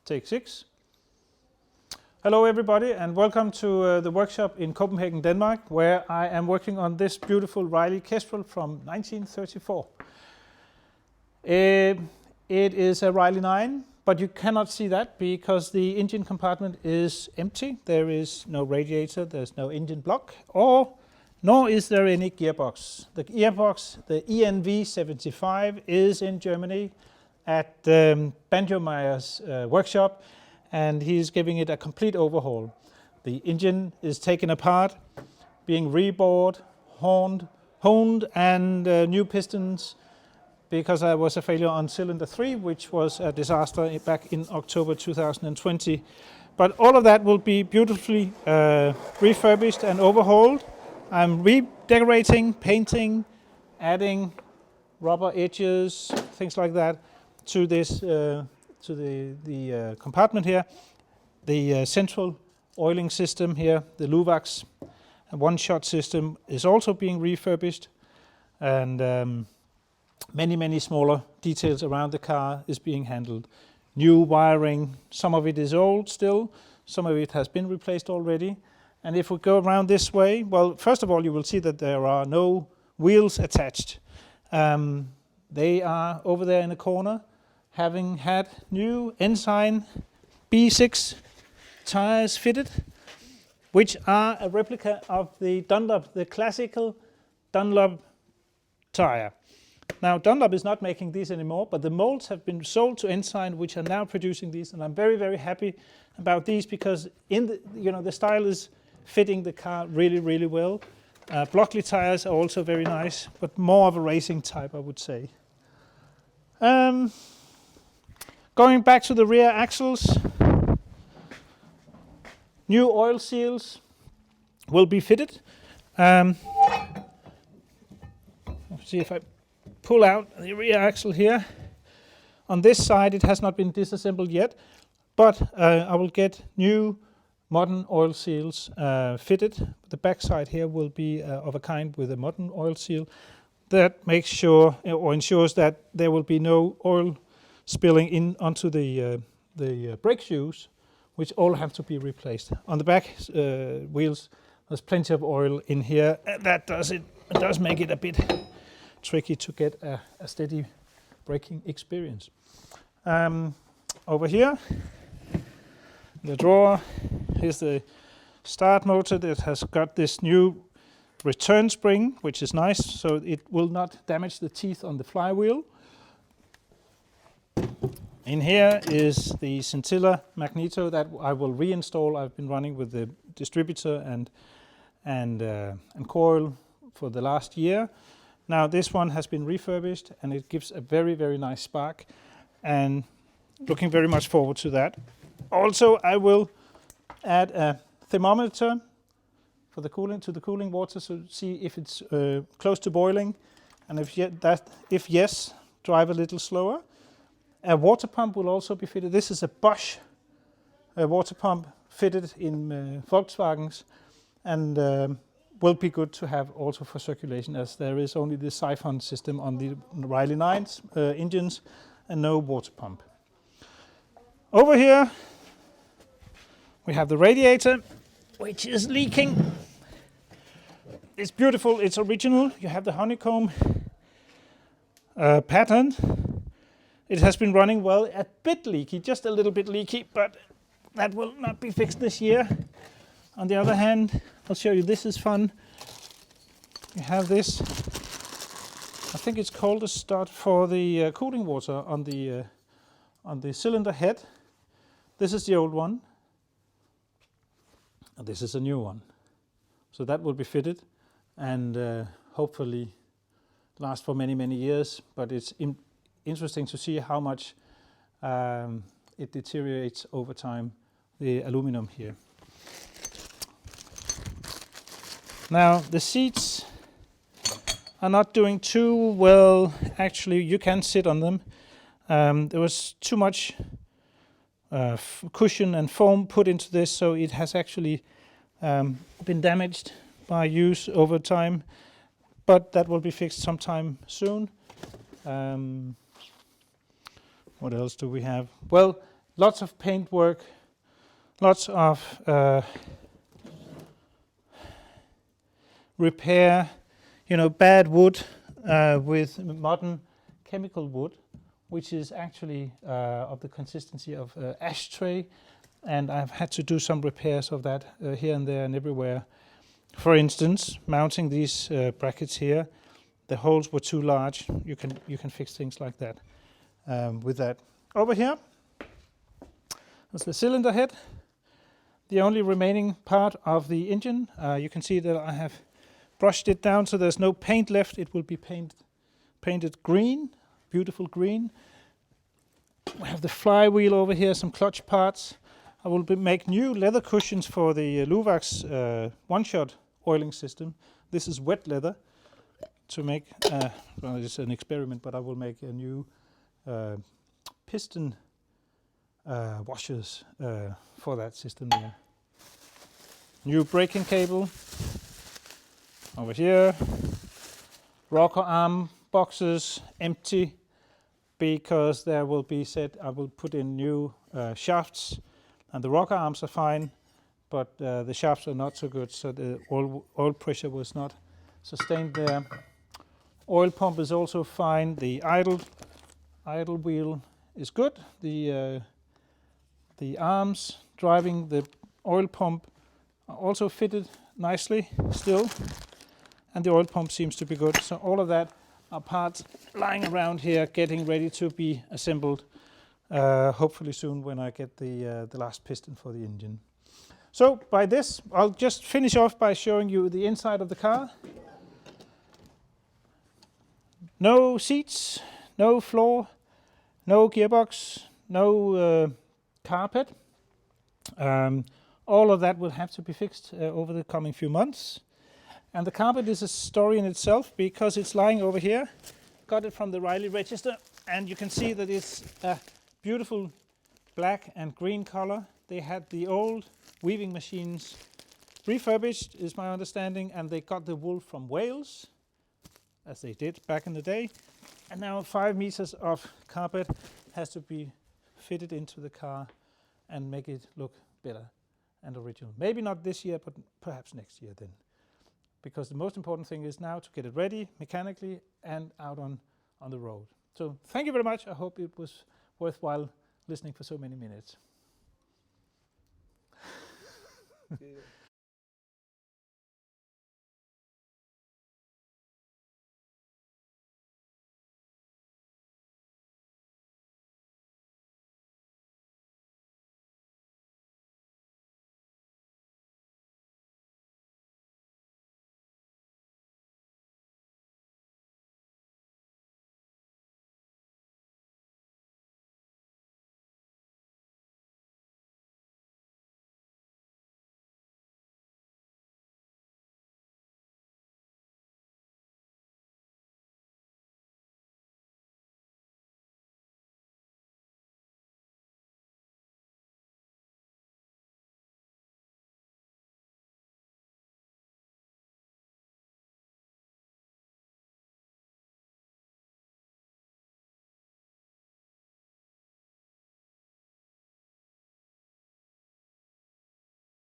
Take 6. Hello everybody and welcome to the workshop in Copenhagen, Denmark, where I am working on this beautiful Riley Kestrel from 1934. It is a Riley 9, but you cannot see that because the engine compartment is empty. There is no radiator, there's no engine block, nor is there any gearbox. The gearbox, the ENV75, is in Germany at Banjo-Meyer's workshop, and he's giving it a complete overhaul. The engine is taken apart, being rebored, honed, and new pistons, because there was a failure on cylinder 3, which was a disaster back in October 2020. But all of that will be beautifully refurbished and overhauled. I'm redecorating, painting, adding rubber edges, things like that, to this to the compartment here. The central oiling system here, the Luvax one-shot system, is also being refurbished, and many smaller details around the car is being handled. New wiring, some of it is old still, some of it has been replaced already. And if we go around this way, well, first of all, you will see that there are no wheels attached. They are over there in the corner, having had new Ensign B6 tires fitted, which are a replica of the Dunlop, the classical Dunlop tire. Now, Dunlop is not making these anymore, but the molds have been sold to Ensign, which are now producing these, and I'm very happy about these because the style is fitting the car really well. Blockley tires are also very nice, but more of a racing type, I would say. Going back to the rear axles, new oil seals will be fitted. Let's see if I pull out the rear axle here. On this side it has not been disassembled yet, but I will get new modern oil seals fitted. The back side here will be of a kind with a modern oil seal that makes sure or ensures that there will be no oil spilling in onto the brake shoes, which all have to be replaced. On the back wheels there's plenty of oil in here, and that does make it a bit tricky to get a steady braking experience. Over here, the drawer, here's the start motor that has got this new return spring, which is nice, so it will not damage the teeth on the flywheel. In here is the scintilla magneto that I will reinstall. I've been running with the distributor and coil for the last year. Now this one has been refurbished and it gives a very nice spark, and looking very much forward to that. Also, I will add a thermometer for the cooling water to see if it's close to boiling, and if yes, drive a little slower. A water pump will also be fitted. This is a Bosch water pump fitted in Volkswagens, and will be good to have also for circulation, as there is only the siphon system on the Riley 9's engines and no water pump. Over here we have the radiator, which is leaking. It's beautiful, it's original. You have the honeycomb pattern. It has been running well, a bit leaky, just a little bit leaky, but that will not be fixed this year. On the other hand, I'll show you, this is fun. You have this, I think it's called a stud for the cooling water on the cylinder head. This is the old one, and this is a new one. So that will be fitted and hopefully last for many years, but it's interesting to see how much it deteriorates over time, the aluminum here. Now the seats are not doing too well. Actually, you can sit on them. There was too much cushion and foam put into this, so it has actually been damaged by use over time, but that will be fixed sometime soon. What else do we have? Well, lots of paint work, lots of repair, bad wood with modern chemical wood, which is actually of the consistency of ashtray, and I've had to do some repairs of that here and there and everywhere. For instance, mounting these brackets here, the holes were too large. You can fix things like that with that. Over here, that's the cylinder head, the only remaining part of the engine. You can see that I have brushed it down so there's no paint left. It will be painted green, beautiful green. We have the flywheel over here, some clutch parts. I will make new leather cushions for the Luvax one-shot oiling system. This is wet leather to make, well, it's an experiment, but I will make a new piston washers for that system there. New braking cable over here. Rocker arm boxes empty because there will be I will put in new shafts, and the rocker arms are fine, but the shafts are not so good, so the oil pressure was not sustained there. Oil pump is also fine. The idle wheel is good. The arms driving the oil pump are also fitted nicely still, and the oil pump seems to be good. So all of that are parts lying around here getting ready to be assembled, hopefully soon when I get the last piston for the engine. So by this, I'll just finish off by showing you the inside of the car. No seats, no floor, no gearbox, no carpet. All of that will have to be fixed over the coming few months. And the carpet is a story in itself because it's lying over here. Got it from the Riley register, and you can see that it's a beautiful black and green color. They had the old weaving machines refurbished, is my understanding, and they got the wool from Wales, as they did back in the day. And now 5 meters of carpet has to be fitted into the car and make it look better and original. Maybe not this year, but perhaps next year then. Because the most important thing is now to get it ready mechanically and out on the road. So thank you very much. I hope it was worthwhile listening for so many minutes.